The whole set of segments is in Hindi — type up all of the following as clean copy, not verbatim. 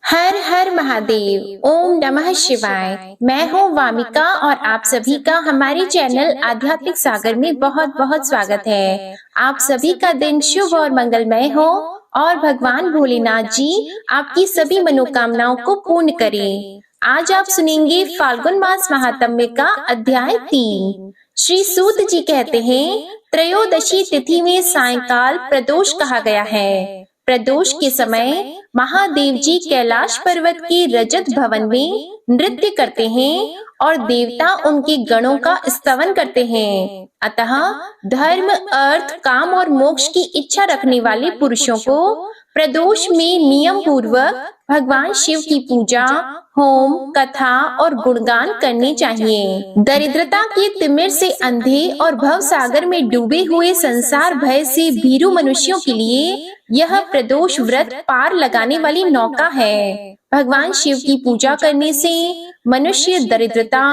हर हर महादेव। ओम नमः शिवाय। मैं हूँ वामिका और आप सभी का हमारे चैनल आध्यात्मिक सागर में बहुत बहुत स्वागत है। आप सभी का दिन शुभ और मंगलमय हो और भगवान भोलेनाथ जी आपकी सभी मनोकामनाओं को पूर्ण करें। आज आप सुनेंगे फाल्गुन मास महात्म्य का अध्याय 3। श्री सूत जी कहते हैं, त्रयोदशी तिथि में सायंकाल प्रदोष कहा गया है। प्रदोष के समय महादेव जी कैलाश पर्वत के रजत भवन में नृत्य करते हैं और देवता उनके गणों का स्तवन करते हैं। अतः धर्म, अर्थ, काम और मोक्ष की इच्छा रखने वाले पुरुषों को प्रदोष में नियम पूर्वक भगवान शिव की पूजा, होम, कथा और गुणगान करने चाहिए। दरिद्रता के तिमिर से अंधे और भव सागर में डूबे हुए संसार भय से भीरू मनुष्यों के लिए यह प्रदोष व्रत पार लगाने वाली नौका है। भगवान शिव की पूजा करने से मनुष्य दरिद्रता,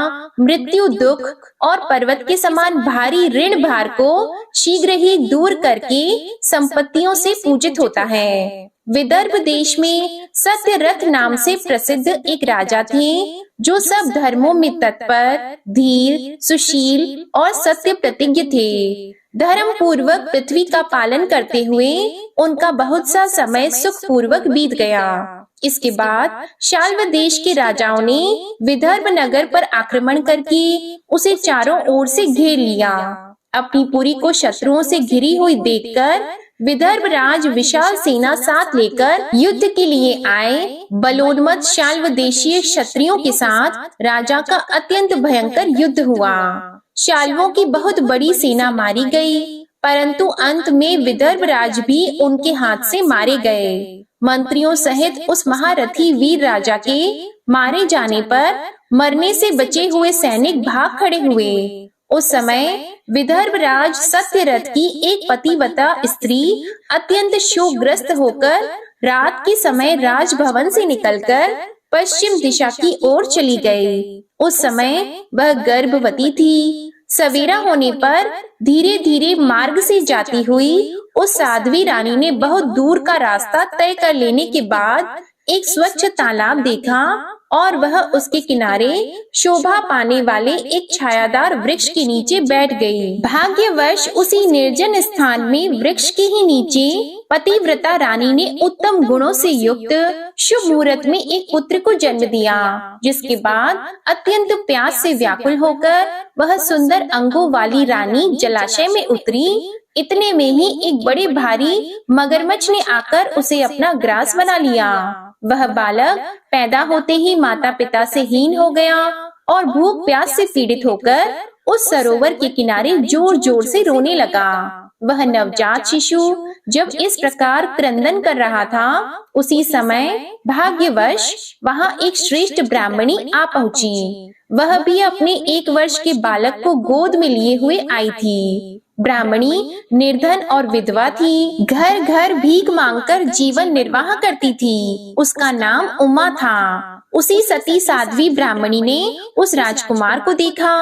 मृत्यु, दुख और पर्वत के समान भारी ऋण भार को शीघ्र ही दूर करके संपत्तियों से पूजित होता है। विदर्भ देश में सत्यरथ नाम से प्रसिद्ध एक राजा थे, जो सब धर्मों में तत्पर, धीर, सुशील और सत्य प्रतिज्ञ थे। धर्म पूर्वक पृथ्वी का पालन करते हुए उनका बहुत सा समय सुख पूर्वक बीत गया। इसके बाद शाल्व देश के राजाओं ने विदर्भ नगर पर आक्रमण करके उसे चारों ओर से घेर लिया। अपनी पुरी को शत्रुओं से घिरी हुई देखकर विदर्भ राज विशाल सेना साथ लेकर युद्ध के लिए आए। बलोन्मत्त शाल्व देशीय क्षत्रियों के साथ राजा का अत्यंत भयंकर युद्ध हुआ। शाल्वों की बहुत बड़ी सेना मारी गई, परंतु अंत में विदर्भ राज भी उनके हाथ से मारे गए। मंत्रियों सहित उस महारथी वीर राजा के मारे जाने पर मरने से बचे हुए सैनिक भाग खड़े हुए। उस समय विदर्भ राज सत्यरथ की एक पतिव्रता स्त्री अत्यंत शोकग्रस्त होकर रात के समय राजभवन से निकलकर पश्चिम दिशा की ओर चली गई। उस समय वह गर्भवती थी। सवेरा होने पर धीरे धीरे मार्ग से जाती हुई उस साध्वी रानी ने बहुत दूर का रास्ता तय कर लेने के बाद एक स्वच्छ तालाब देखा और वह उसके किनारे शोभा पाने वाले एक छायादार वृक्ष के नीचे बैठ गई। भाग्यवश उसी निर्जन स्थान में वृक्ष के ही नीचे पतिव्रता रानी ने उत्तम गुणों से युक्त शुभ मुहूर्त में एक पुत्र को जन्म दिया, जिसके बाद अत्यंत प्यास से व्याकुल होकर वह सुंदर अंगों वाली रानी जलाशय में उतरी। इतने में ही एक बड़े भारी मगरमच्छ ने आकर उसे अपना ग्रास बना लिया। वह बालक पैदा होते ही माता पिता से हीन हो गया और भूख प्यास से पीड़ित होकर उस सरोवर के किनारे जोर जोर से रोने लगा। वह नवजात शिशु जब इस प्रकार क्रंदन कर रहा था, उसी समय भाग्यवश वहाँ एक श्रेष्ठ ब्राह्मणी आ पहुँची। वह भी अपने 1 वर्ष के बालक को गोद में लिए हुए आई थी। ब्राह्मणी निर्धन और विधवा थी, घर घर भीख मांगकर जीवन निर्वाह करती थी। उसका नाम उमा था। उसी सती साध्वी ब्राह्मणी ने उस राजकुमार को देखा।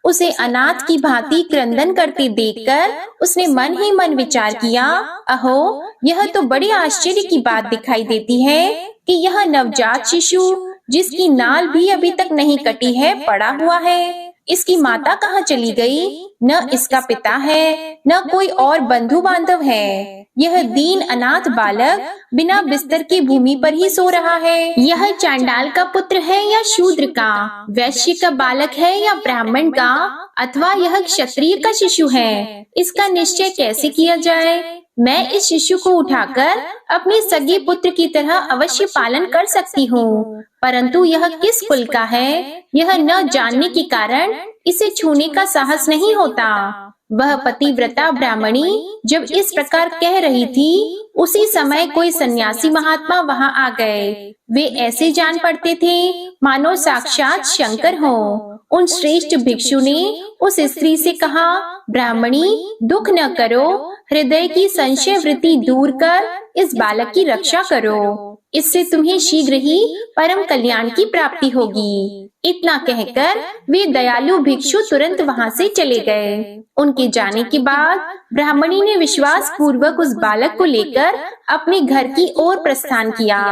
उसे अनाथ की भांति क्रंदन करते देखकर उसने मन ही मन विचार किया, अहो, यह तो बड़े आश्चर्य की बात दिखाई देती है कि यह नवजात शिशु, जिसकी नाल भी अभी तक नहीं कटी है, पड़ा हुआ है। इसकी माता कहाँ चली गई? न इसका पिता है, न कोई और बंधु बांधव है। यह दीन अनाथ बालक बिना बिस्तर की भूमि पर ही सो रहा है। यह चांडाल का पुत्र है या शूद्र का, वैश्य का बालक है या ब्राह्मण का, अथवा यह क्षत्रिय का शिशु है? इसका निश्चय कैसे किया जाए? मैं इस शिशु को उठाकर अपने सगे पुत्र की तरह अवश्य पालन कर सकती हूँ, परंतु यह किस कुल का है, यह न जानने के कारण इसे छूने का साहस नहीं होता। वह पतिव्रता ब्राह्मणी जब इस प्रकार कह रही थी, उसी समय कोई सन्यासी महात्मा वहाँ आ गए। वे ऐसे जान पड़ते थे मानो साक्षात शंकर हो। उन श्रेष्ठ भिक्षु ने उस स्त्री से कहा, ब्राह्मणी, दुख न करो, हृदय की संशय वृत्ति दूर कर इस बालक की रक्षा करो। इससे तुम्हें शीघ्र ही परम कल्याण की प्राप्ति होगी। इतना कहकर वे दयालु भिक्षु तुरंत वहाँ से चले गए। उनके जाने के बाद ब्राह्मणी ने विश्वास पूर्वक उस बालक को लेकर अपने घर की ओर प्रस्थान किया।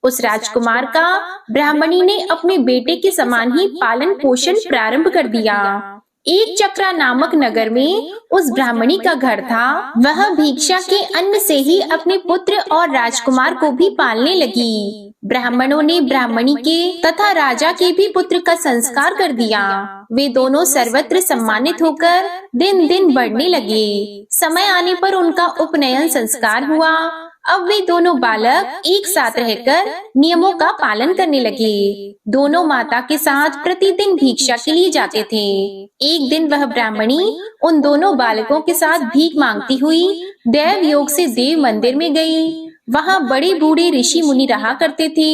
उस राजकुमार का ब्राह्मणी ने अपने बेटे के समान ही पालन पोषण प्रारंभ कर दिया। एक चक्रा नामक नगर में उस ब्राह्मणी का घर था। वह भिक्षा के अन्न से ही अपने पुत्र और राजकुमार को भी पालने लगी। ब्राह्मणों ने ब्राह्मणी के तथा राजा के भी पुत्र का संस्कार कर दिया। वे दोनों सर्वत्र सम्मानित होकर दिन दिन बढ़ने लगे। समय आने पर उनका उपनयन संस्कार हुआ। अब वे दोनों बालक एक साथ रहकर नियमों का पालन करने लगे। दोनों माता के साथ प्रतिदिन भिक्षा के लिए जाते थे। एक दिन वह ब्राह्मणी उन दोनों बालकों के साथ भीख मांगती हुई देव योग से देव मंदिर में गई। वहाँ बड़े बूढ़े ऋषि मुनि रहा करते थे।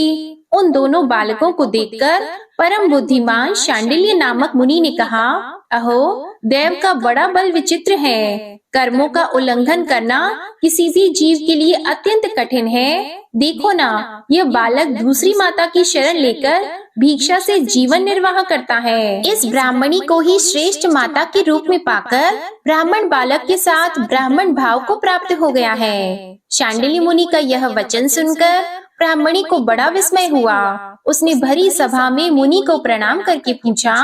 उन दोनों बालकों को देखकर परम बुद्धिमान शांडिल्य नामक मुनि ने कहा, अहो, देव का बड़ा बल विचित्र है। कर्मों का उल्लंघन करना किसी भी जीव के लिए अत्यंत कठिन है। देखो ना, यह बालक दूसरी माता की शरण लेकर भिक्षा से जीवन निर्वाह करता है। इस ब्राह्मणी को ही श्रेष्ठ माता के रूप में पाकर ब्राह्मण बालक के साथ ब्राह्मण भाव को प्राप्त हो गया है। शांडिल्य मुनि का यह वचन सुनकर ब्राह्मणी को बड़ा विस्मय हुआ। उसने भरी सभा में मुनि को प्रणाम करके पूछा,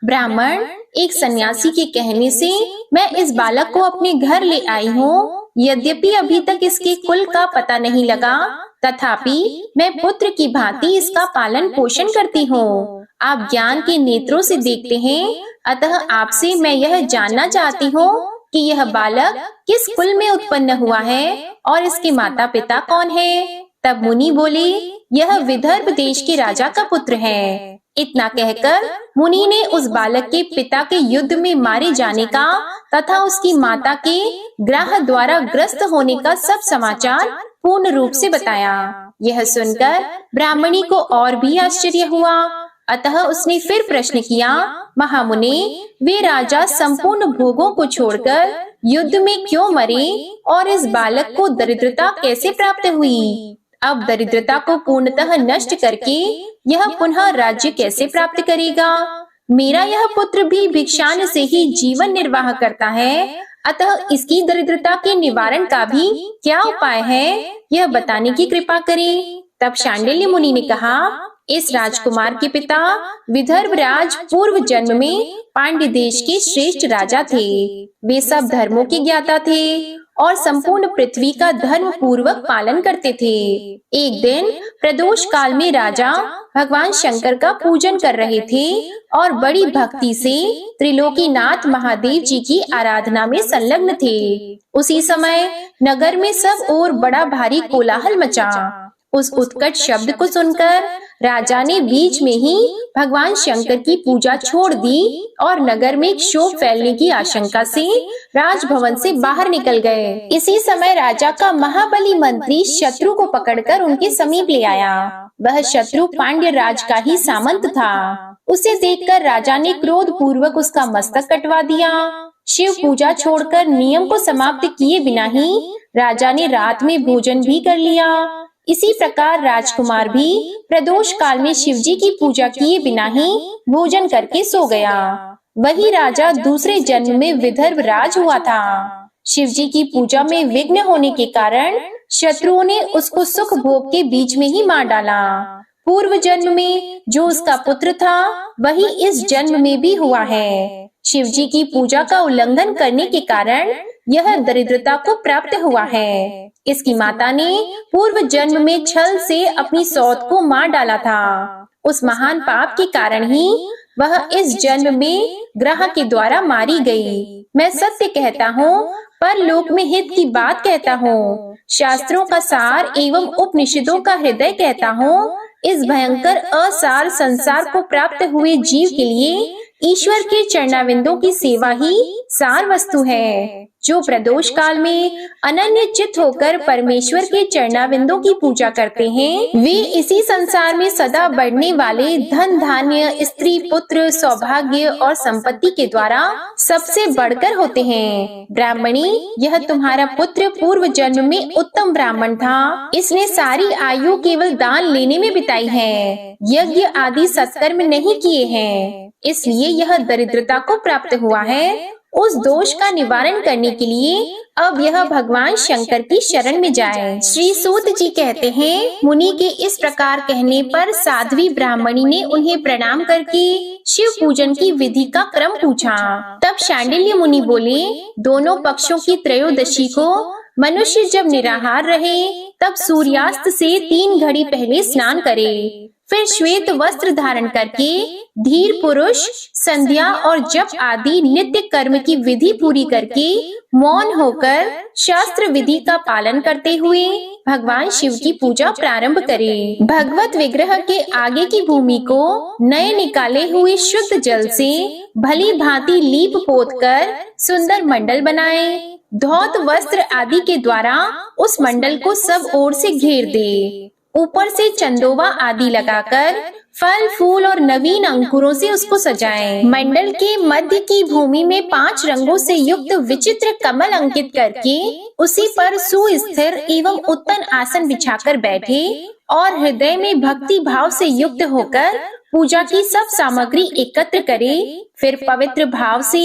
ब्राह्मण, एक सन्यासी के कहने से मैं इस बालक को अपने घर ले आई हूँ। यद्यपि अभी तक इसके कुल का पता नहीं लगा, तथापि मैं पुत्र की भांति इसका पालन पोषण करती हूँ। आप ज्ञान के नेत्रों से देखते हैं, अतः आपसे मैं यह जानना चाहती हूँ कि यह बालक किस कुल में उत्पन्न हुआ है और इसके माता पिता कौन है। तब मुनि बोले, यह विदर्भ देश के राजा का पुत्र है। इतना कहकर मुनि ने उस बालक के पिता के युद्ध में मारे जाने का तथा उसकी माता के ग्रह द्वारा ग्रस्त होने का सब समाचार पूर्ण रूप से बताया। यह सुनकर ब्राह्मणी को और भी आश्चर्य हुआ। अतः उसने फिर प्रश्न किया, महामुने, वे राजा संपूर्ण भोगों को छोड़कर युद्ध में क्यों मरे और इस बालक को दरिद्रता कैसे प्राप्त हुई? अब दरिद्रता को पूर्णतः नष्ट करके यह पुनः राज्य कैसे प्राप्त करेगा? मेरा यह पुत्र भी भिक्षान से ही जीवन निर्वाह करता है, अतः इसकी दरिद्रता के निवारण का भी क्या उपाय है, यह बताने की कृपा करें। तब शांडिल्य मुनि ने कहा, इस राजकुमार के पिता विदर्भ राज पूर्व जन्म में पांड्य देश के श्रेष्ठ राजा थे। वे सब धर्मों के ज्ञाता थे और संपूर्ण पृथ्वी का धर्म पूर्वक पालन करते थे। एक दिन प्रदोष काल में राजा भगवान शंकर का पूजन कर रहे थे और बड़ी भक्ति से त्रिलोकीनाथ महादेव जी की आराधना में संलग्न थे। उसी समय नगर में सब ओर बड़ा भारी कोलाहल मचा। उस उत्कट शब्द को सुनकर राजा ने बीच में ही भगवान शंकर की पूजा छोड़ दी और नगर में क्षोभ फैलने की आशंका से राजभवन से बाहर निकल गए। इसी समय राजा का महाबली मंत्री शत्रु को पकड़कर उनके समीप ले आया। वह शत्रु पांड्य राज का ही सामंत था। उसे देखकर राजा ने क्रोध पूर्वक उसका मस्तक कटवा दिया। शिव पूजा छोड़कर नियम को समाप्त किए बिना ही राजा ने रात में भोजन भी कर लिया। इसी प्रकार राजकुमार भी प्रदोष काल में शिवजी की पूजा किए बिना ही भोजन करके सो गया। वही राजा दूसरे जन्म में विदर्भ राज हुआ था। शिवजी की पूजा में विघ्न होने के कारण शत्रुओं ने उसको सुख भोग के बीच में ही मार डाला। पूर्व जन्म में जो उसका पुत्र था वही इस जन्म में भी हुआ है। शिवजी की पूजा का उल्लंघन करने के कारण यह दरिद्रता को प्राप्त हुआ है। इसकी माता ने पूर्व जन्म में छल से अपनी सौत को मार डाला था। उस महान पाप के कारण ही वह इस जन्म में ग्रह के द्वारा मारी गई। मैं सत्य कहता हूँ, पर लोक में हित की बात कहता हूँ। शास्त्रों का सार एवं उपनिषदों का हृदय कहता हूँ। इस भयंकर असार संसार को प्राप्त हुए जीव के लिए ईश्वर के चरणाविंदों की सेवा ही सार वस्तु है। जो प्रदोष काल में अनन्य चित्त होकर परमेश्वर के चरणाविंदों की पूजा करते हैं, वे इसी संसार में सदा बढ़ने वाले धन धान्य, स्त्री, पुत्र, सौभाग्य और संपत्ति के द्वारा सबसे बढ़कर होते हैं। ब्राह्मणी, यह तुम्हारा पुत्र पूर्व जन्म में उत्तम ब्राह्मण था। इसने सारी आयु केवल दान लेने में बिताई है, यज्ञ आदि सत्कर्म नहीं किए हैं, इसलिए यह दरिद्रता को प्राप्त हुआ है उस दोष का निवारण करने के लिए अब यह भगवान शंकर की शरण में जाए। श्री सूत जी कहते हैं, मुनि के इस प्रकार कहने पर साध्वी ब्राह्मणी ने उन्हें प्रणाम करके शिव पूजन की विधि का क्रम पूछा। तब शांडिल्य मुनि बोले, दोनों पक्षों की त्रयोदशी को मनुष्य जब निराहार रहे तब सूर्यास्त से 3 घड़ी पहले स्नान करे, फिर श्वेत वस्त्र धारण करके धीर पुरुष संध्या और जप आदि नित्य कर्म की विधि पूरी करके मौन होकर शास्त्र विधि का पालन करते हुए भगवान शिव की पूजा प्रारंभ करे। भगवत विग्रह के आगे की भूमि को नए निकाले हुए शुद्ध जल से भली भांति लीप पोत कर सुंदर मंडल बनाए। धौत वस्त्र आदि के द्वारा उस मंडल को सब ओर से घेर दे। ऊपर से चंदोवा आदि लगाकर फल फूल और नवीन अंकुरों से उसको सजाएं। मंडल के मध्य की भूमि में 5 रंगों से युक्त विचित्र कमल अंकित करके उसी पर सुस्थिर एवं उत्तम आसन बिछाकर बैठे और हृदय में भक्ति भाव से युक्त होकर पूजा की सब सामग्री एकत्र करे। फिर पवित्र भाव से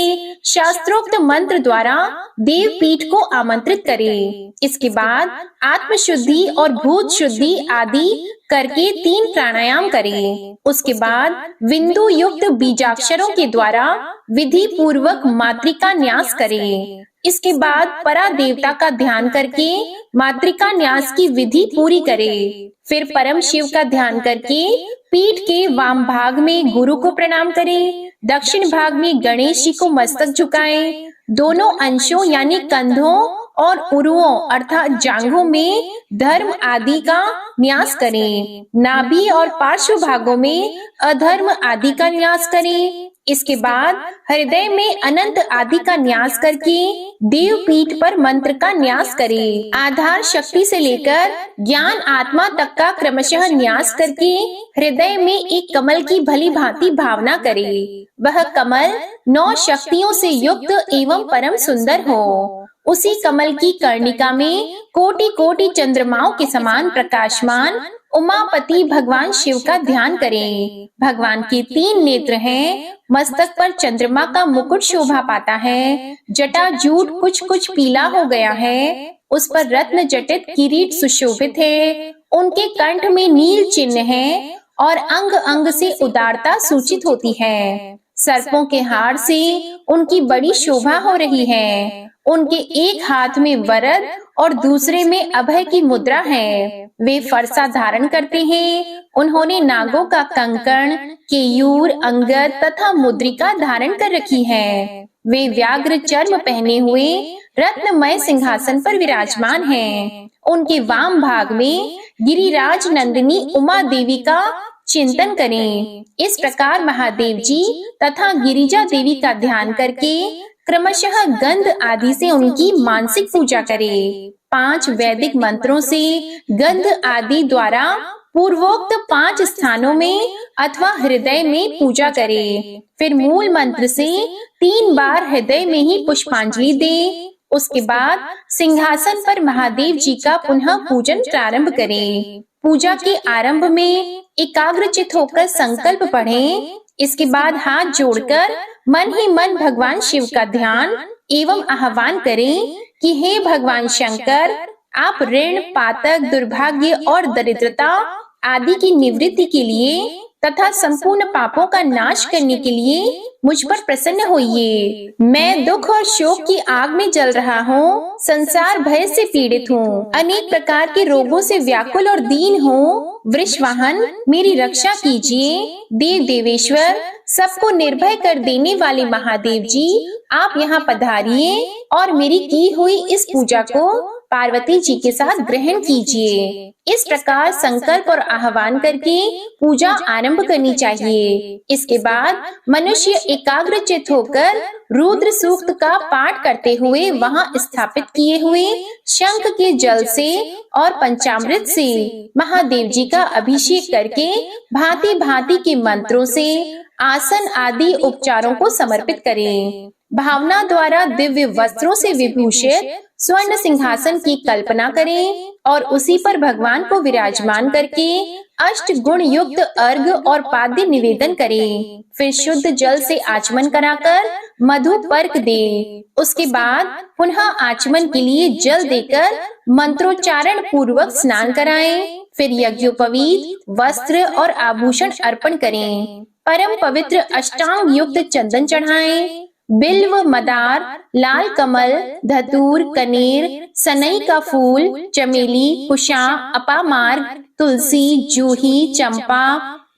शास्त्रोक्त मंत्र द्वारा देव पीठ को आमंत्रित करे। इसके बाद आत्म शुद्धि और भूत शुद्धि आदि करके 3 प्राणायाम करे। उसके बाद बिंदु युक्त बीजाक्षरों के द्वारा विधि पूर्वक मातृका न्यास करे। इसके बाद परा देवता का ध्यान करके मातृका न्यास की विधि पूरी करे। फिर परम शिव का ध्यान करके पीठ के वाम भाग में गुरु को प्रणाम करे, दक्षिण भाग में गणेश जी को मस्तक झुकाएं, दोनों अंशों यानी कंधों और उरुओं अर्थात जांघों में धर्म आदि का न्यास करें, नाभि और पार्श्व भागों में अधर्म आदि का न्यास करें। इसके बाद हृदय में अनंत आदि का न्यास करके देव पीठ पर मंत्र का न्यास करें। आधार शक्ति से लेकर ज्ञान आत्मा तक का क्रमशः न्यास करके हृदय में एक कमल की भली भांति भावना करे। वह कमल 9 शक्तियों से युक्त एवं परम सुंदर हो। उसी कमल की कर्णिका में कोटि कोटि चंद्रमाओं के समान प्रकाशमान उमापति भगवान शिव का ध्यान करें। भगवान के 3 नेत्र हैं, मस्तक पर चंद्रमा का मुकुट शोभा पाता है, जटा जूट कुछ कुछ पीला हो गया है, उस पर रत्न जटित किरीट सुशोभित है, उनके कंठ में नील चिन्ह है और अंग अंग से उदारता सूचित होती है। सर्पों के हार से उनकी बड़ी शोभा हो रही है। उनके एक हाथ में वरद और दूसरे में अभय की मुद्रा है। वे फरसा धारण करते हैं। उन्होंने नागों का कंकण, केयूर, अंगद तथा मुद्रिका धारण कर रखी है। वे व्याघ्र चर्म पहने हुए रत्नमय सिंहासन पर विराजमान हैं। उनके वाम भाग में गिरिराज नंदिनी उमा देवी का चिंतन करें। इस प्रकार महादेव जी तथा गिरिजा देवी का ध्यान करके क्रमशः गंध आदि से उनकी मानसिक पूजा करें। 5 वैदिक मंत्रों से गंध आदि द्वारा पूर्वोक्त 5 स्थानों में अथवा हृदय में पूजा करें। फिर मूल मंत्र से 3 बार हृदय में ही पुष्पांजलि दे। उसके बाद सिंहासन पर महादेव जी का पुनः पूजन प्रारंभ करें। पूजा के आरंभ में एकाग्रचित होकर संकल्प पढ़ें। इसके बाद हाथ जोड़कर मन ही मन भगवान शिव का ध्यान एवं आह्वान करें कि हे भगवान शंकर, आप ऋण, पातक, दुर्भाग्य और दरिद्रता आदि की निवृत्ति के लिए तथा संपूर्ण पापों का नाश करने के लिए मुझ पर प्रसन्न होइए। मैं दुख और शोक की आग में जल रहा हूँ, संसार भय से पीड़ित हूँ, अनेक प्रकार के रोगों से व्याकुल और दीन हूँ। वृषवाहन, मेरी रक्षा कीजिए। देव देवेश्वर, सबको निर्भय कर देने वाले महादेव जी, आप यहाँ पधारिए और मेरी की हुई इस पूजा को पार्वती जी के साथ ग्रहण कीजिए। इस प्रकार संकल्प और आह्वान करके पूजा आरंभ करनी चाहिए। इसके बाद मनुष्य एकाग्रचित होकर रुद्र सूक्त का पाठ करते हुए वहां स्थापित किए हुए शंख के जल से और पंचामृत से महादेव जी का अभिषेक करके भांति भांति के मंत्रों से आसन आदि उपचारों को समर्पित करें। भावना द्वारा दिव्य वस्त्रों से विभूषित स्वर्ण सिंहासन की कल्पना करें और उसी पर भगवान को विराजमान करके अष्ट गुण युक्त अर्घ और पाद्य निवेदन करें। फिर शुद्ध जल से आचमन कराकर मधु पर्क दे। उसके बाद पुनः आचमन के लिए जल देकर मंत्रोच्चारण पूर्वक स्नान कराएं। फिर यज्ञोपवीत वस्त्र और आभूषण अर्पण करें। परम पवित्र अष्टांग युक्त चंदन चढ़ाएं। बिल्व, मदार, लाल कमल, धतूर, कनेर, सनई का फूल, चमेली, कुशा, अपामार्ग, तुलसी, जूही, चंपा,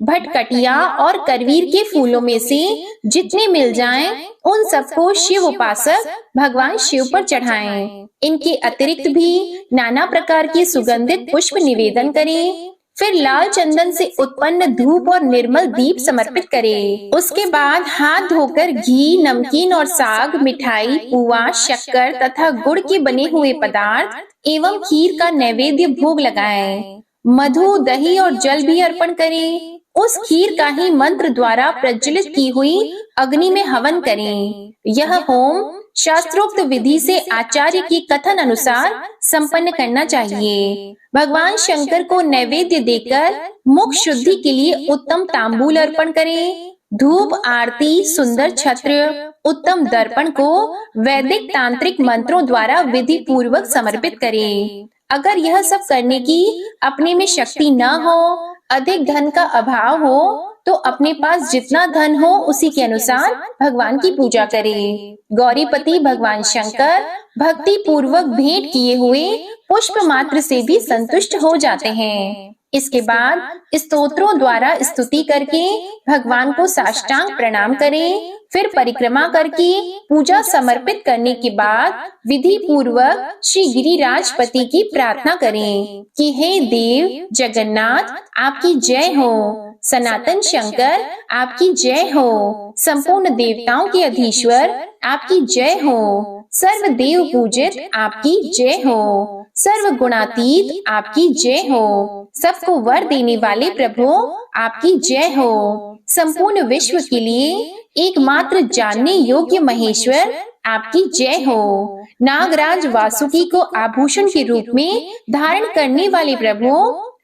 भटकटिया और करवीर के फूलों में से जितने मिल जाएं, उन सबको शिव उपासक भगवान शिव पर चढ़ाएं। इनके अतिरिक्त भी नाना प्रकार के सुगंधित पुष्प निवेदन करें। फिर लाल चंदन से उत्पन्न धूप और निर्मल दीप समर्पित करें। उसके बाद हाथ धोकर घी, नमकीन और साग, मिठाई, पुआ, शक्कर तथा गुड़ के बने हुए पदार्थ एवं खीर का नैवेद्य भोग लगाएं। मधु, दही और जल भी अर्पण करें। उस खीर का ही मंत्र द्वारा प्रज्वलित की हुई अग्नि में हवन करें। यह होम शास्त्रोक्त विधि से आचार्य की कथन अनुसार संपन्न करना चाहिए। भगवान शंकर को नैवेद्य देकर मुख शुद्धि के लिए उत्तम तांबूल अर्पण करें। धूप, आरती, सुंदर छत्र, उत्तम दर्पण को वैदिक तांत्रिक मंत्रों द्वारा विधि पूर्वक समर्पित करें। अगर यह सब करने की अपने में शक्ति न हो, अधिक धन का अभाव हो, तो अपने पास जितना धन हो उसी के अनुसार भगवान की पूजा करें। गौरीपति भगवान शंकर भक्ति पूर्वक भेंट किए हुए पुष्प मात्र से भी संतुष्ट हो जाते हैं। इसके बाद स्तोत्रों द्वारा स्तुति करके भगवान को साष्टांग प्रणाम करें। फिर परिक्रमा करके पूजा समर्पित करने के बाद विधि पूर्वक श्री गिरिराजपति की प्रार्थना करें कि हे देव जगन्नाथ, आपकी जय हो। सनातन शंकर, आपकी जय हो। संपूर्ण देवताओं के अधीश्वर, आपकी जय हो। सर्व देव पूजित, आपकी जय हो। सर्व गुणातीत, आपकी जय हो। सबको वर देने वाले प्रभु, आपकी जय हो। संपूर्ण विश्व के लिए एकमात्र जानने योग्य महेश्वर, आपकी जय हो। नागराज वासुकी को आभूषण के रूप में धारण करने वाले प्रभु,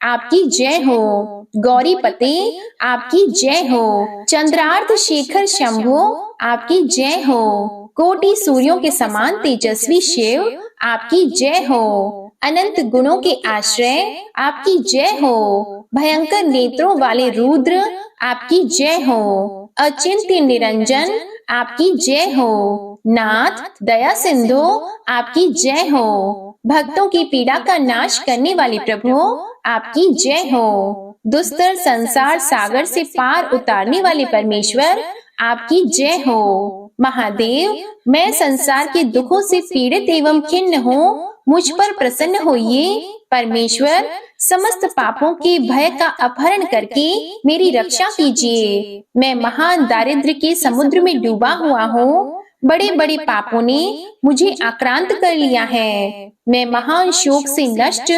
आपकी जय हो। गौरीपते, आपकी जय हो। चंद्रार्थ शेखर शंभु, आपकी जय हो। कोटि सूर्यों के समान तेजस्वी शिव, आपकी जय हो। अनंत गुणों के आश्रय, आपकी जय हो। भयंकर नेत्रों वाले रुद्र, आपकी जय हो। अचिंत्य निरंजन, आपकी जय हो। नाथ दया सिंधु, आपकी जय हो। भक्तों की पीड़ा का नाश करने वाले प्रभु, आपकी जय हो। दुस्तर संसार सागर से पार उतारने वाले परमेश्वर, आपकी जय हो। महादेव, मैं संसार के दुखों से पीड़ित एवं खिन्न हूँ, मुझ पर प्रसन्न होइए। परमेश्वर, समस्त पापों के भय का अपहरण करके मेरी रक्षा कीजिए। मैं महान दारिद्र्य के समुद्र में डूबा हुआ हूँ। बड़े बड़े पापों ने मुझे आक्रांत कर लिया है। मैं महान शोक से नष्ट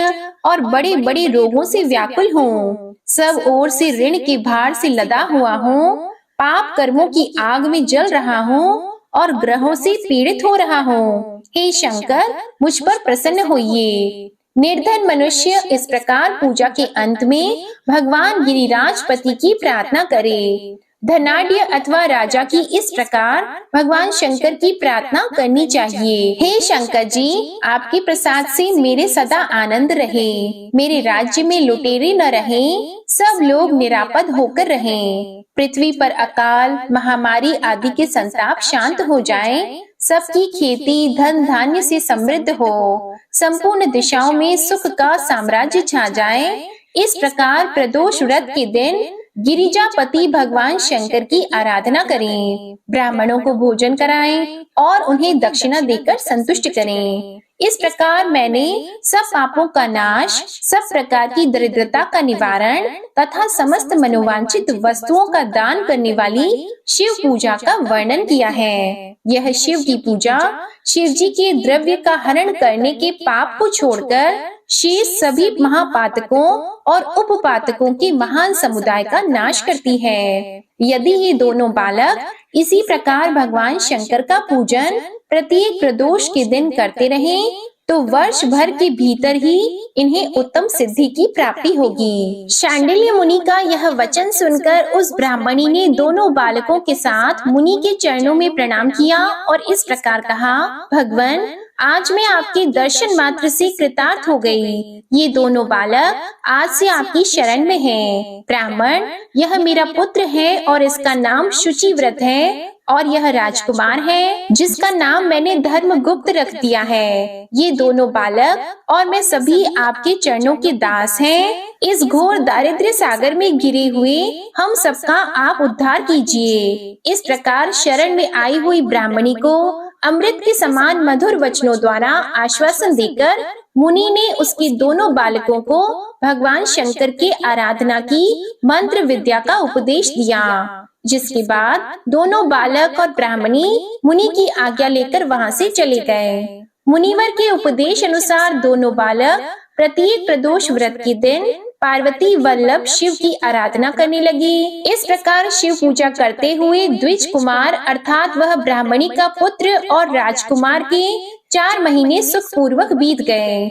और बड़े बड़े रोगों से व्याकुल हूँ। सब ओर से ऋण के भार से लदा हुआ हूँ। पाप कर्मों की आग में जल रहा हूँ और ग्रहों से पीड़ित हो रहा हूँ। हे शंकर, मुझ पर प्रसन्न होइए। निर्धन मनुष्य इस प्रकार पूजा के अंत में भगवान गिरिराजपति की प्रार्थना करे। धनाढ्य अथवा राजा की इस प्रकार भगवान शंकर की प्रार्थना करनी चाहिए। हे शंकर जी, आपके प्रसाद से मेरे सदा आनंद रहे। मेरे राज्य में लुटेरे न रहें, सब लोग निरापद होकर रहें। पृथ्वी पर अकाल, महामारी आदि के संताप शांत हो जाएं। सबकी खेती धन धान्य से समृद्ध हो। संपूर्ण दिशाओं में सुख का साम्राज्य छा जाए। इस प्रकार प्रदोष व्रत के दिन गिरिजापति भगवान शंकर की आराधना करें। ब्राह्मणों को भोजन कराएं और उन्हें दक्षिणा देकर संतुष्ट करें। इस प्रकार मैंने सब पापों का नाश, सब प्रकार की दरिद्रता का निवारण तथा समस्त मनोवांछित वस्तुओं का दान करने वाली शिव पूजा का वर्णन किया है। यह शिव की पूजा शिव जी के द्रव्य का हरण करने के पाप को छोड़कर शेष सभी महापातकों और उपपातकों के महान समुदाय का नाश करती है। यदि ये दोनों बालक इसी प्रकार भगवान शंकर का पूजन प्रत्येक प्रदोष के दिन करते रहें, तो वर्ष भर के भीतर ही इन्हें उत्तम सिद्धि की प्राप्ति होगी। शांडिल्य मुनि का यह वचन सुनकर उस ब्राह्मणी ने दोनों बालकों के साथ मुनि के चरणों में प्रणाम किया और इस प्रकार कहा, भगवान, आज मैं आपके दर्शन मात्र से कृतार्थ हो गई। ये दोनों बालक आज से आपकी शरण में हैं। ब्राह्मण, यह मेरा पुत्र है और इसका नाम शुचिव्रत है, और यह राजकुमार है जिसका नाम मैंने धर्मगुप्त रख दिया है। ये दोनों बालक और मैं सभी आपके चरणों के दास हैं। इस घोर दारिद्र्य सागर में गिरे हुए हम सबका आप उद्धार कीजिए। इस प्रकार शरण में आई हुई ब्राह्मणी को अमृत के समान मधुर वचनों द्वारा आश्वासन देकर मुनि ने उसके दोनों बालकों को भगवान शंकर के आराधना की मंत्र विद्या का उपदेश दिया। जिसके बाद दोनों बालक और ब्राह्मणी मुनि की आज्ञा लेकर वहां से चले गए। मुनिवर के उपदेश अनुसार दोनों बालक प्रत्येक प्रदोष व्रत के दिन पार्वती वल्लभ शिव की आराधना करने लगे। इस प्रकार शिव पूजा करते हुए द्विज कुमार अर्थात वह ब्राह्मणी का पुत्र और राजकुमार के 4 महीने सुखपूर्वक बीत गए।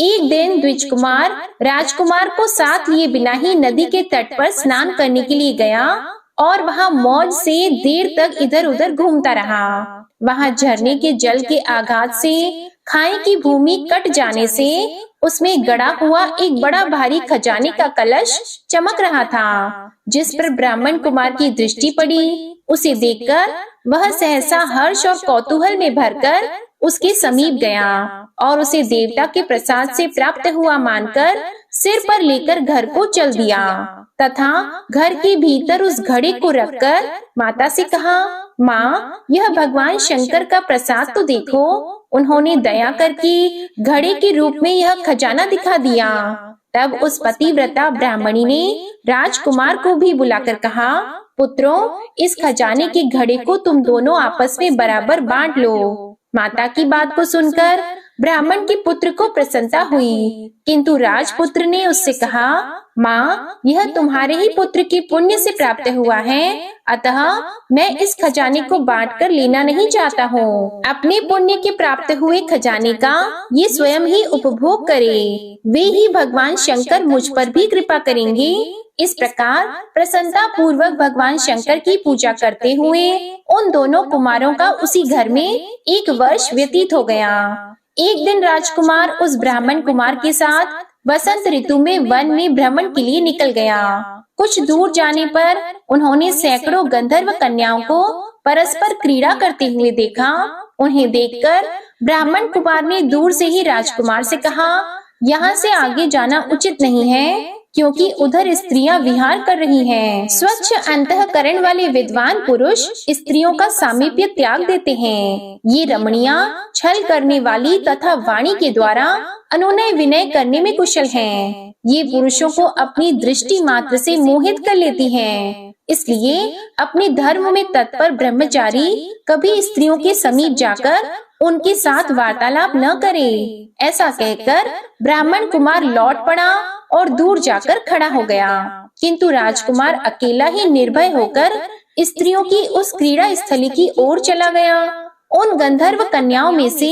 एक दिन द्विज कुमार राजकुमार को साथ लिए बिना ही नदी के तट पर स्नान करने के लिए गया और वहां मौज से देर तक इधर उधर घूमता रहा। वहां झरने के जल के आघात से खाई की भूमि कट जाने से उसमें गड़ा हुआ एक बड़ा भारी खजाने का कलश चमक रहा था। जिस पर ब्राह्मण कुमार की दृष्टि पड़ी, उसे देखकर वह सहसा हर्ष और कौतूहल में भरकर उसके समीप गया और उसे देवता के प्रसाद से प्राप्त हुआ मानकर सिर पर लेकर घर को चल दिया तथा घर के भीतर उस घड़े को रखकर माता से कहा, माँ, यह भगवान शंकर का प्रसाद तो देखो। उन्होंने दया करके घड़े के रूप में यह खजाना दिखा दिया। तब उस पतिव्रता ब्राह्मणी ने राजकुमार को भी बुलाकर कहा, पुत्रों, इस खजाने के घड़े को तुम दोनों आपस में बराबर बांट लो। माता की बात को सुनकर ब्राह्मण के पुत्र को प्रसन्नता हुई, किंतु राजपुत्र ने उससे कहा, माँ, यह तुम्हारे ही पुत्र के पुण्य से प्राप्त हुआ है, अतः मैं इस खजाने को बांटकर लेना नहीं चाहता हूँ। अपने पुण्य के प्राप्त हुए खजाने का ये स्वयं ही उपभोग करे, वे ही भगवान शंकर मुझ पर भी कृपा करेंगे। इस प्रकार प्रसन्नता पूर्वक भगवान शंकर की पूजा करते हुए उन दोनों कुमारों का उसी घर में 1 वर्ष व्यतीत हो गया। एक दिन राजकुमार उस ब्राह्मण कुमार के साथ वसंत ऋतु में वन में भ्रमण के लिए निकल गया। कुछ दूर जाने पर उन्होंने सैकड़ों गंधर्व कन्याओं को परस्पर क्रीड़ा करते हुए देखा। उन्हें देखकर ब्राह्मण कुमार ने दूर से ही राजकुमार से कहा, यहाँ से आगे जाना उचित नहीं है, क्योंकि उधर स्त्रियां विहार कर रही हैं। स्वच्छ अंतःकरण वाले विद्वान पुरुष स्त्रियों का सामीप्य त्याग देते हैं। ये रमणियां छल करने वाली तथा वाणी के द्वारा अनुनय विनय करने में कुशल हैं। ये पुरुषों को अपनी दृष्टि मात्र से मोहित कर लेती हैं। इसलिए अपने धर्म में तत्पर ब्रह्मचारी कभी स्त्रियों के समीप जाकर उनके साथ वार्तालाप न करे। ऐसा कहकर ब्राह्मण कुमार लौट पड़ा और दूर जाकर खड़ा हो गया, किंतु राजकुमार अकेला ही निर्भय होकर स्त्रियों की उस क्रीड़ा स्थली की ओर चला गया। उन गंधर्व कन्याओं में से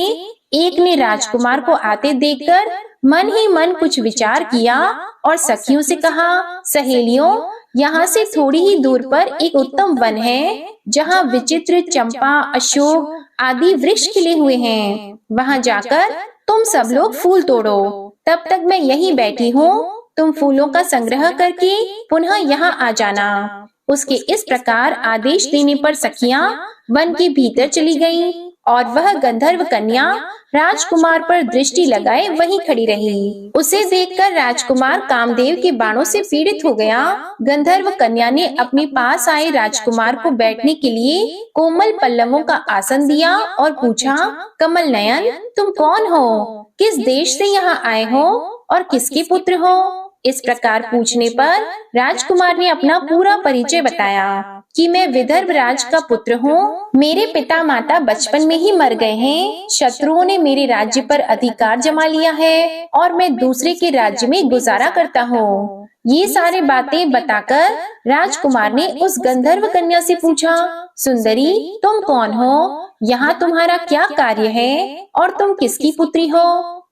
एक ने राजकुमार को आते देखकर मन ही मन कुछ विचार किया और सखियों से कहा, सहेलियों, यहाँ से थोड़ी ही दूर पर एक उत्तम वन है, जहाँ विचित्र चंपा, अशोक आदि वृक्ष खिले हुए हैं। वहाँ जाकर तुम सब लोग फूल तोड़ो, तब तक मैं यहीं बैठी हूँ। तुम फूलों का संग्रह करके पुनः यहाँ आ जाना। उसके इस प्रकार आदेश देने पर सखियां वन के भीतर चली गईं और वह गंधर्व कन्या राजकुमार पर दृष्टि लगाए वहीं खड़ी रही। उसे देखकर राजकुमार कामदेव के बाणों से पीड़ित हो गया। गंधर्व कन्या ने अपने पास आए राजकुमार को बैठने के लिए कोमल पल्लवों का आसन दिया और पूछा, कमल नयन, तुम कौन हो? किस देश से यहाँ आए हो और किसके पुत्र हो? इस प्रकार पूछने पर राजकुमार ने अपना पूरा परिचय बताया, कि मैं विदर्भ राज का पुत्र हूँ। मेरे पिता माता बचपन में ही मर गए हैं। शत्रुओं ने मेरे राज्य पर अधिकार जमा लिया है और मैं दूसरे के राज्य में गुजारा करता हूँ। ये सारी बातें बताकर राजकुमार ने उस गंधर्व कन्या से पूछा, सुंदरी, तुम कौन हो? यहाँ तुम्हारा क्या कार्य है और तुम किसकी पुत्री हो?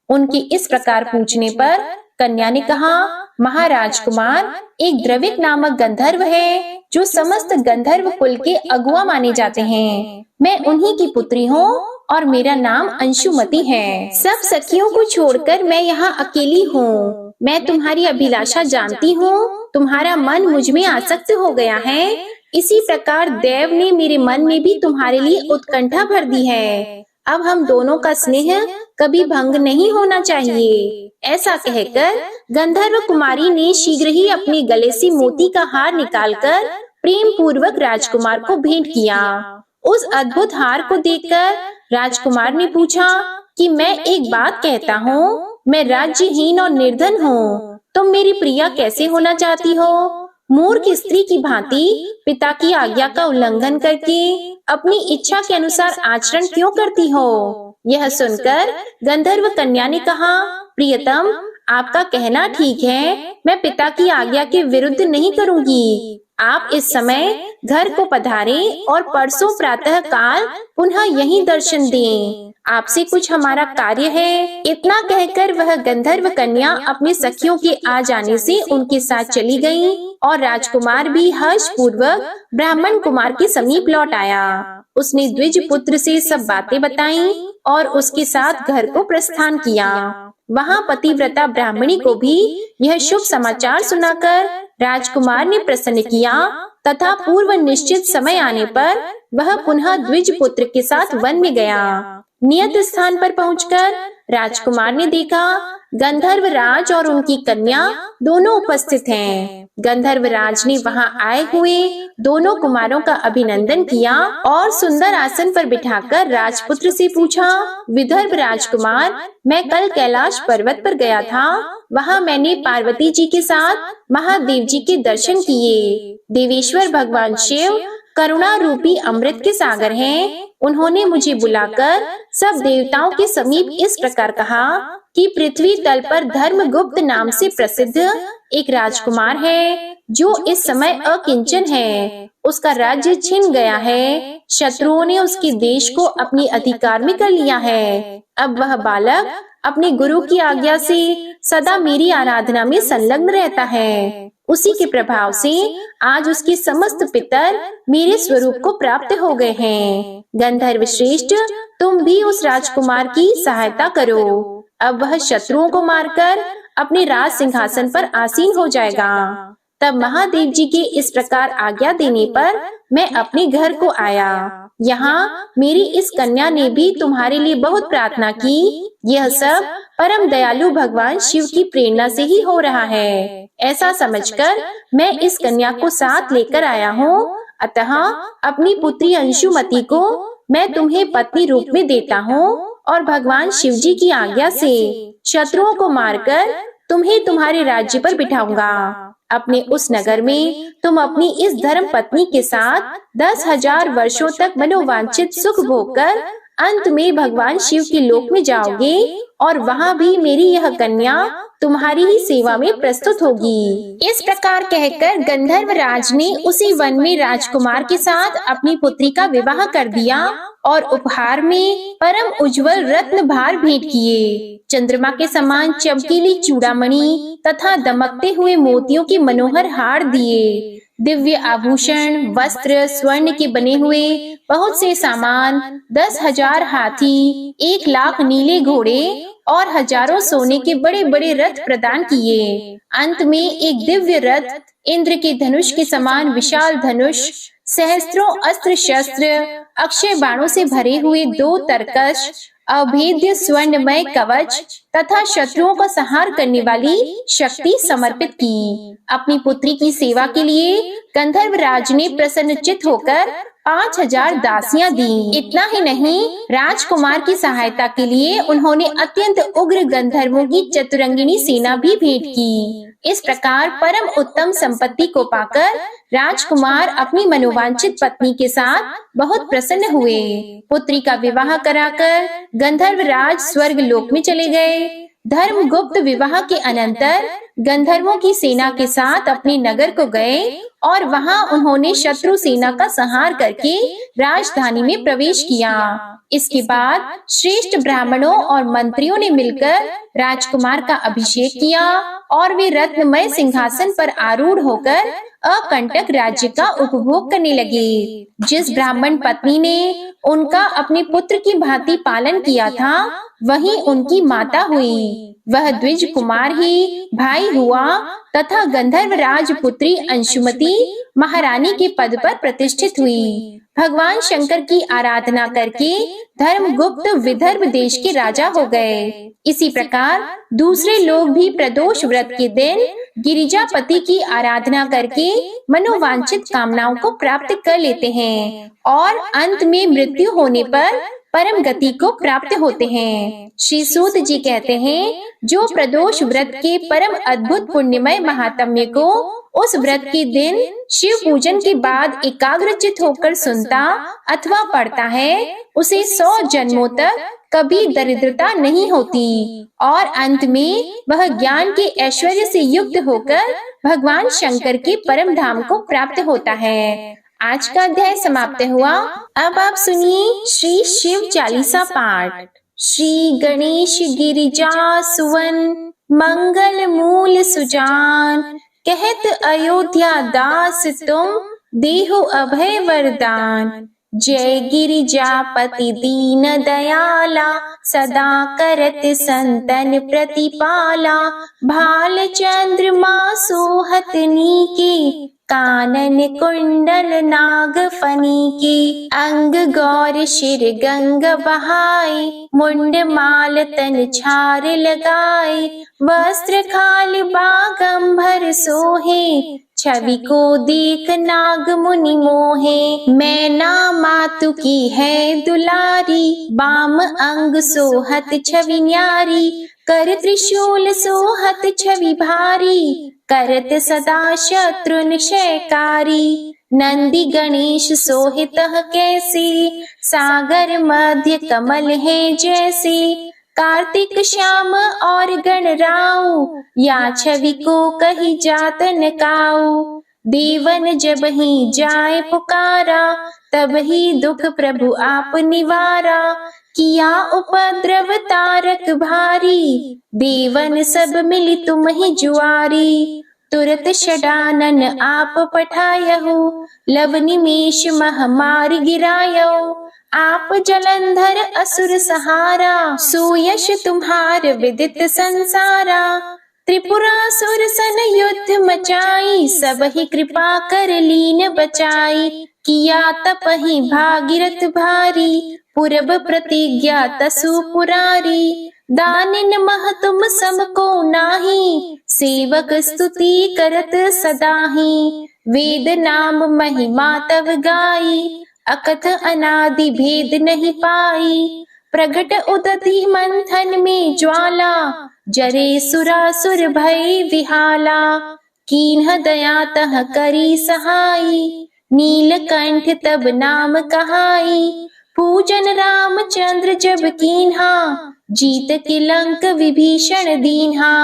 उनके इस प्रकार पूछने पर कन्या ने कहा, महाराज कुमार, एक द्रविड नामक गंधर्व है जो समस्त गंधर्व कुल के अगुआ माने जाते हैं। मैं उन्हीं की पुत्री हूँ और मेरा नाम अंशुमति है। सब सखियों को छोड़कर मैं यहाँ अकेली हूँ। मैं तुम्हारी अभिलाषा जानती हूँ। तुम्हारा मन मुझ में आसक्त हो गया है। इसी प्रकार देव ने मेरे मन में भी तुम्हारे लिए उत्कंठा भर दी है। अब हम दोनों का स्नेह कभी भंग नहीं होना चाहिए। ऐसा कहकर गंधर्व कुमारी ने शीघ्र ही अपने गले से मोती का हार निकालकर प्रेम पूर्वक राजकुमार को भेंट किया। उस अद्भुत हार को देखकर राजकुमार ने पूछा कि मैं एक बात कहता हूँ, मैं राज्यहीन और निर्धन हूँ। तुम मेरी प्रिया कैसे होना चाहती हो? मूर्ख स्त्री की भांति पिता की आज्ञा का उल्लंघन करके अपनी इच्छा के अनुसार आचरण क्यों करती हो? यह सुनकर गंधर्व कन्या ने कहा, प्रियतम, आपका कहना ठीक है। मैं पिता की आज्ञा के विरुद्ध नहीं करूंगी। आप इस समय घर को पधारें और परसों प्रातः काल पुनः यहीं दर्शन दें। आपसे कुछ हमारा कार्य है। इतना कहकर वह गंधर्व कन्या अपने सखियों के आ जाने से उनके साथ चली गई और राजकुमार भी हर्ष पूर्वक ब्राह्मण कुमार के समीप लौट आया। उसने द्विज पुत्र से सब बातें बताईं और उसके साथ घर को प्रस्थान किया। वहाँ पतिव्रता ब्राह्मणी को भी यह शुभ समाचार सुनाकर राजकुमार ने प्रसन्न किया तथा पूर्व निश्चित समय आने पर वह पुनः द्विज पुत्र के साथ वन में गया। नियत स्थान पर पहुंचकर राजकुमार ने देखा गंधर्व राज और उनकी कन्या दोनों उपस्थित हैं। गंधर्व राज ने वहां आए हुए दोनों कुमारों का अभिनंदन किया और सुंदर आसन पर बिठाकर राजपुत्र से पूछा, विदर्भ राजकुमार, मैं कल कैलाश पर्वत पर गया था। वहां मैंने पार्वती जी के साथ महादेव जी के दर्शन किए। देवेश्वर भगवान शिव करुणा रूपी अमृत के सागर हैं। उन्होंने मुझे बुलाकर सब देवताओं के समीप इस प्रकार कहा कि पृथ्वी तल पर धर्मगुप्त नाम से प्रसिद्ध एक राजकुमार है जो इस समय अकिंचन है। उसका राज्य छिन गया है। शत्रुओं ने उसके देश को अपने अधिकार में कर लिया है। अब वह बालक अपने गुरु की आज्ञा से सदा मेरी आराधना में संलग्न रहता है। उसी के प्रभाव से आज उसके समस्त पितर मेरे स्वरूप को प्राप्त हो गए हैं। गंधर्व श्रेष्ठ, तुम भी उस राजकुमार की सहायता करो। अब वह शत्रुओं को मारकर अपने राज सिंहासन पर आसीन हो जाएगा। तब महादेव जी के इस प्रकार आज्ञा देने पर मैं अपने घर को आया। यहाँ मेरी इस कन्या ने भी तुम्हारे लिए बहुत प्रार्थना की। यह सब परम दयालु भगवान शिव की प्रेरणा से ही हो रहा है। ऐसा समझकर मैं इस कन्या को साथ लेकर आया हूँ। अतः अपनी पुत्री अंशुमति को मैं तुम्हें पत्नी रूप में देता हूँ और भगवान शिव जी की आज्ञा से शत्रुओं को मारकर तुम्हें तुम्हारे राज्य पर बिठाऊंगा। अपने उस नगर में तुम अपनी इस धर्म पत्नी के साथ 10,000 वर्षों तक मनोवांछित सुख भोगकर अंत में भगवान शिव के लोक में जाओगे और वहाँ भी मेरी यह कन्या तुम्हारी ही सेवा में प्रस्तुत होगी। इस प्रकार कहकर गंधर्व राज ने उसी वन में राजकुमार के साथ अपनी पुत्री का विवाह कर दिया और उपहार में परम उज्जवल रत्न भार भेंट किए। चंद्रमा के समान चमकीली चूड़ामणि तथा दमकते हुए मोतियों के मनोहर हार दिए। दिव्य आभूषण, वस्त्र, स्वर्ण के बने हुए बहुत से सामान, 10,000 हाथी, 1,00,000 नीले घोड़े और हजारों सोने के बड़े बड़े रथ प्रदान किए। अंत में एक दिव्य रथ, इंद्र के धनुष के समान विशाल धनुष, सहस्त्रों अस्त्र शस्त्र, अक्षय बाणों से भरे हुए 2 तरकश, अभेद्य स्वर्णमय कवच तथा शत्रुओं का संहार करने वाली शक्ति समर्पित की। अपनी पुत्री की सेवा के लिए गंधर्व राज ने प्रसन्नचित्त होकर 5,000 दासियां दी। इतना ही नहीं, राजकुमार की सहायता के लिए उन्होंने अत्यंत उग्र गंधर्वों की चतुरंगिनी सेना भी भेंट की। इस प्रकार परम उत्तम संपत्ति को पाकर राजकुमार अपनी मनोवांछित पत्नी के साथ बहुत प्रसन्न हुए। पुत्री का विवाह कराकर गंधर्व राज स्वर्ग लोक में चले गए। धर्मगुप्त विवाह के अनंतर गंधर्वों की सेना के साथ अपने नगर को गए और वहां उन्होंने शत्रु सेना का संहार करके राजधानी में प्रवेश किया। इसके बाद श्रेष्ठ ब्राह्मणों और मंत्रियों ने मिलकर राजकुमार का अभिषेक किया और वे रत्नमय सिंहासन पर आरूढ़ होकर अकंटक राज्य का उपभोग करने लगे। जिस ब्राह्मण पत्नी ने उनका अपने पुत्र की भांति पालन किया था, वही उनकी माता हुई। वह द्विज कुमार ही भाई हुआ तथा गंधर्व राजपुत्री अंशुमति महारानी के पद पर प्रतिष्ठित हुई। भगवान शंकर की आराधना करके धर्मगुप्त विदर्भ देश के राजा हो गए। इसी प्रकार दूसरे लोग भी प्रदोष व्रत के दिन गिरिजापति की आराधना करके मनोवांछित कामनाओं को प्राप्त कर लेते हैं और अंत में मृत्यु होने पर परम गति को प्राप्त होते हैं। श्री सूत जी कहते हैं, जो प्रदोष व्रत के परम अद्भुत पुण्यमय महात्म्य को उस व्रत के दिन शिव पूजन के बाद एकाग्रचित होकर सुनता अथवा पढ़ता है, उसे 100 जन्मों तक कभी दरिद्रता नहीं होती और अंत में वह ज्ञान के ऐश्वर्य से युक्त होकर भगवान शंकर के परम धाम को प्राप्त होता है। आज का अध्याय समाप्त हुआ। अब आप सुनिए श्री शिव चालीसा पाठ। श्री गणेश गिरिजा सुवन मंगल मूल सुजान, कहत अयोध्या दास तुम देहु अभय वरदान। जय गिरिजापति दीन दयाला, सदा करत संतन प्रतिपाला। भाल चंद्रमा सोहत नीके, कानन कुंडल नाग फनी के। अंग गौर शिर गंग बहाए, मुंड माल तन छार लगाए। वस्त्र खाल बागंबर सोहे, छवि को देख नाग मुनि मोहे। मैना मातु की है दुलारी, बाम अंग सोहत छवि न्यारी। कर त्रिशूल सोहत छवि भारी, करत सदा शत्रुन शयकारी। नंदी गणेश सोहित कैसे, सागर मध्य कमल है जैसे। कार्तिक श्याम और गणराऊ, या छवि को कही जात न काऊ। देवन जब ही जाए पुकारा, तब ही दुख प्रभु आप निवारा। किया उपद्रव तारक भारी, देवन सब मिली तुम ही जुआरी। तुरत षडानन आप पठायहु, लव निमेष महामारी गिरायहु। आप जलंधर असुर सहारा, सुयश तुम्हार विदित संसारा। त्रिपुरासुर सन युद्ध मचाई, सब ही कृपा कर लीन बचाई। किया तपहि भागीरथ भारी, पूरब प्रतिज्ञा तसु पुरारी। दानिन मह तुम सम को नाही, सेवक स्तुति करत सदाही। वेद नाम महिमा तव गाई, अकथ अनादि भेद नहीं पाई। प्रगट उदधि मंथन में ज्वाला, जरे सुरासुर भय विहाला। कीन्ह दया तह करी सहाई, नीलकंठ तब नाम कहाई। पूजन रामचंद्र जब कीन्हा, जीत के लंक विभीषण दीन्हा।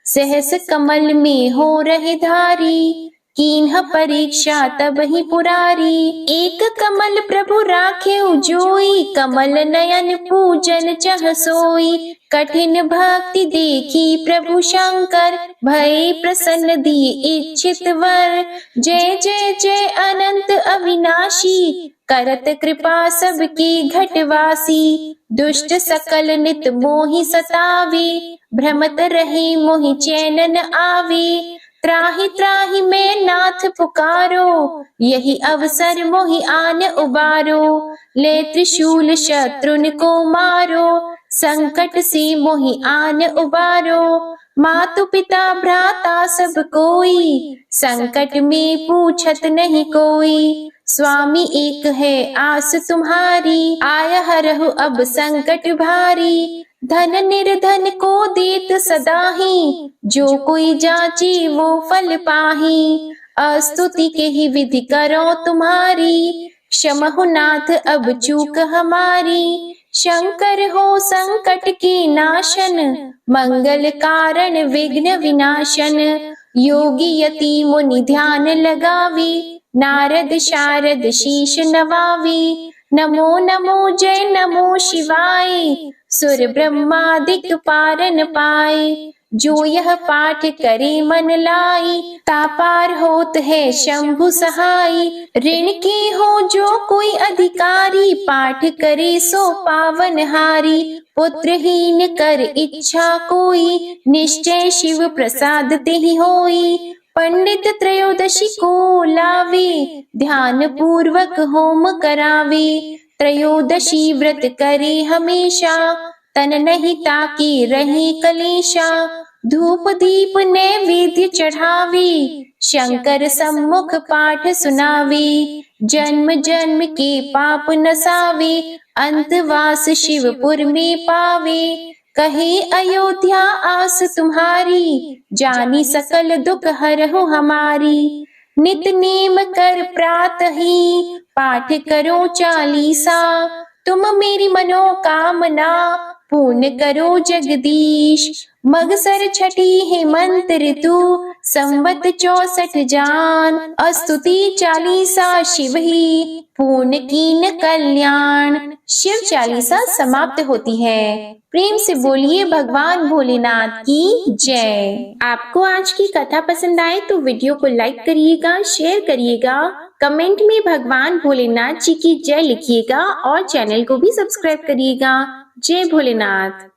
सहस कमल में हो रहे धारी, कीन्ह परीक्षा तब ही पुरारी। एक कमल प्रभु राखे जोई, कमल नयन पूजन चह सोई। कठिन भक्ति देखी प्रभु शंकर, भय प्रसन्न दिए इच्छित वर। जय जय जय अनंत अविनाशी, करत कृपा सबकी घटवासी। दुष्ट सकल नित मोहि सतावे, भ्रमत रहे मोहि चैन न आवे। त्राहि त्राहि मैं नाथ पुकारो, यही अवसर मोहि आन उबारो। ले त्रिशूल शत्रुन को मारो, संकट से मोहि आन उबारो। मातु पिता भ्राता सब कोई, संकट में पूछत नहीं कोई। स्वामी एक है आस तुम्हारी, आया हरहु अब संकट भारी। धन निर्धन को देत सदाही, जो कोई जाची वो फल पाही। स्तुति के ही विधि करो तुम्हारी, क्षमहु नाथ अब चूक हमारी। शंकर हो संकट के नाशन, मंगल कारण विघ्न विनाशन। योगी यति मुनि ध्यान लगावी, नारद शारद शीश नवावी। नमो नमो जय नमो शिवाय, सुर ब्रह्मादिक पारन पाए। जो यह पाठ करे मन लाई, तापार होत है शंभु सहाय। ऋण के हो जो कोई अधिकारी, पाठ करे सो पावन हारी। पुत्रहीन कर इच्छा कोई, निश्चय शिव प्रसाद तेहि होई। पंडित त्रयोदशी को लावे, ध्यान पूर्वक होम करावे। त्रयोदशी व्रत करे हमेशा, तन नहीं ताकि रहे कलेशा। धूप दीप नैवेद्य चढ़ावी, शंकर सम्मुख पाठ सुनावी। जन्म जन्म के पाप नसावे, अंतवास शिवपुर में पावे। कहे अयोध्या आस तुम्हारी, जानी सकल दुख हरहु हमारी। नित नेम कर प्रातः ही, पाठ करो चालीसा। तुम मेरी मनोकामना, पूर्ण करो जगदीश। मगसर छठी हेमंत ऋतु, संवत 64 जान। स्तुति चालीसा शिव ही, पूर्ण कीन कल्याण। शिव चालीसा समाप्त होती है। प्रेम से बोलिए भगवान भोलेनाथ की जय। आपको आज की कथा पसंद आए तो वीडियो को लाइक करिएगा, शेयर करिएगा, कमेंट में भगवान भोलेनाथ जी की जय लिखिएगा और चैनल को भी सब्सक्राइब करिएगा। जय भोलेनाथ।